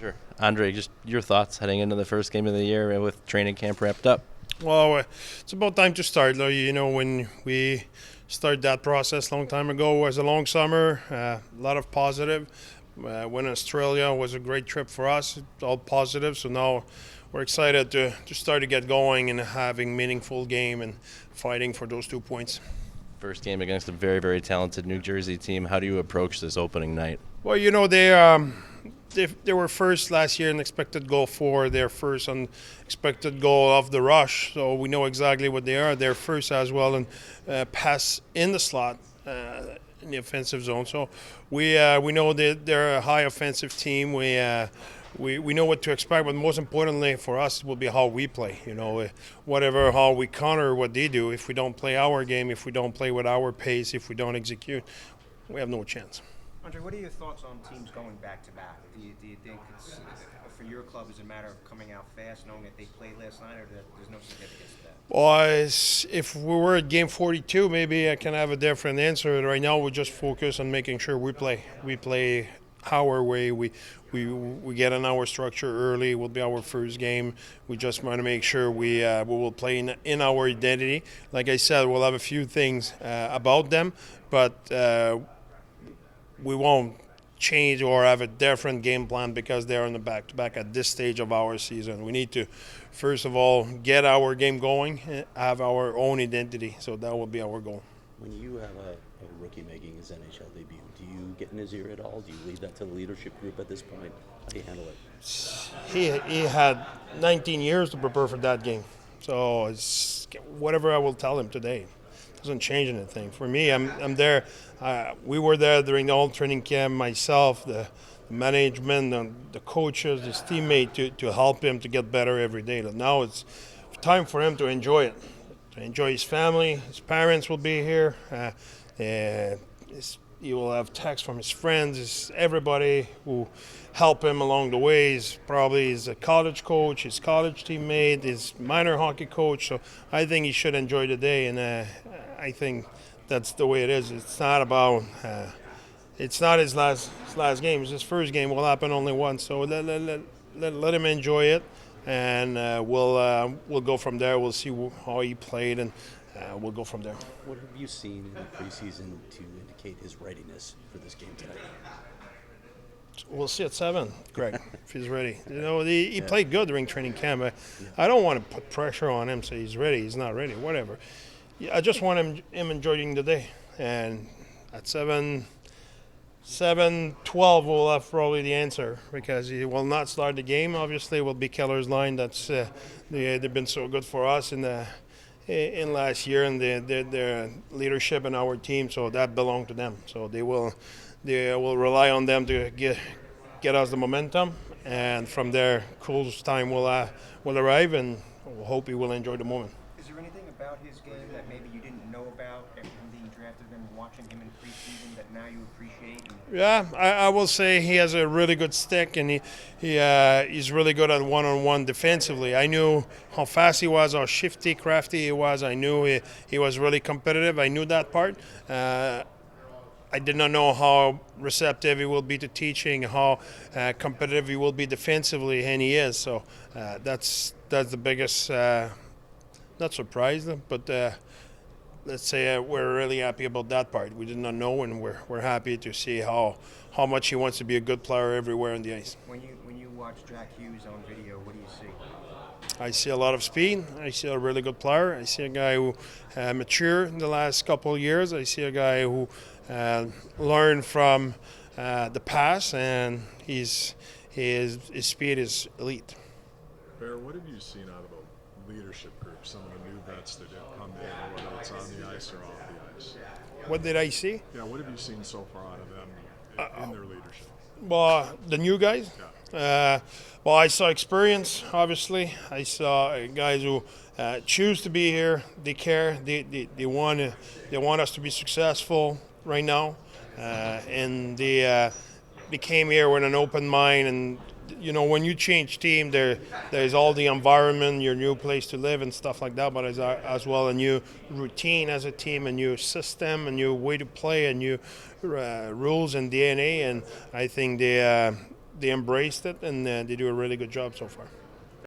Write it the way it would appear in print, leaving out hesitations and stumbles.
Sure. André, just your thoughts heading into the first game of the year with training camp wrapped up. Well, it's about time to start. You know, when we started that process a long time ago, it was a long summer, a lot of positive. When Australia was a great trip for us, all positive. So now we're excited to start to get going and having meaningful game and fighting for those 2 points. First game against a very, very talented New Jersey team. How do you approach this opening night? Well, you know, they were first last year in expected goal for their first unexpected goal of the rush. So we know exactly what they are. They're first as well and pass in the slot in the offensive zone. So we know that they're a high offensive team. We know what to expect, but most importantly for us will be how we play. You know, how we counter what they do. If we don't play our game, if we don't play with our pace, if we don't execute, we have no chance. Andre, what are your thoughts on teams going back to back? Do you think it's, for your club, is it a matter of coming out fast, knowing that they played last night, or that there's no significance to that? Well, if we were at game 42, maybe I can have a different answer. Right now, we just focus on making sure we play. We play our way. We get in our structure early. It will be our first game. We just want to make sure we will play in our identity. Like I said, we'll have a few things about them, but we won't change or have a different game plan because they're on the back-to-back at this stage of our season. We need to, first of all, get our game going, have our own identity. So that will be our goal. When you have a rookie making his NHL debut, do you get in his ear at all? Do you leave that to the leadership group at this point? How do you handle it? He had 19 years to prepare for that game. So it's whatever I will tell him today. Doesn't change anything. For me, I'm there. We were there during the whole training camp, myself, the management, the coaches, his teammate, to help him to get better every day. Now it's time for him to enjoy it, to enjoy his family. His parents will be here. He will have texts from his friends, everybody who help him along the way. He's probably his college coach, his college teammate, his minor hockey coach. So I think he should enjoy the day, and I think that's the way it is. It's not about. It's not his last game. It's his first game. Will happen only once. So let him enjoy it, and we'll go from there. We'll see how he played, and we'll go from there. What have you seen in the preseason to indicate his readiness for this game tonight? We'll see at 7, Greg, if he's ready. You know, he played good during training camp. I don't want to put pressure on him, say he's ready, he's not ready, whatever. I just want him enjoying the day. And at 7:12, we'll have probably the answer, because he will not start the game. Obviously, it will be Keller's line. That's they've been so good for us in last year, and their leadership in our team. So that belonged to them. So they will rely on them to get us the momentum, and from there, Cool's time will arrive, and we'll hope he will enjoy the moment. Is there anything about his game that maybe you didn't know about after him being drafted and watching him in preseason that now you appreciate? Yeah, I will say he has a really good stick, and he's really good at one-on-one defensively. I knew how fast he was, how shifty, crafty he was. I knew he was really competitive. I knew that part. I did not know how receptive he will be to teaching, how competitive he will be defensively, and he is. So that's the biggest, not surprise, but let's say we're really happy about that part. We did not know, and we're happy to see how much he wants to be a good player everywhere on the ice. When you watch Jack Hughes on video, what do you see? I see a lot of speed. I see a really good player. I see a guy who matured in the last couple of years. I see a guy who learned from the past, and his speed is elite. Bear, what have you seen out of the leadership group, some of the new vets that have come in, whether it's on the ice or off the ice? What did I see? Yeah, what have you seen so far out of them in their leadership? Well, the new guys? Yeah. Well, I saw experience, obviously. I saw guys who choose to be here. They care. They want us to be successful right now, and they came here with an open mind. And you know, when you change team, there's all the environment, your new place to live, and stuff like that. But as well a new routine as a team, a new system, a new way to play, a new rules and DNA. And I think they embraced it, and they do a really good job so far.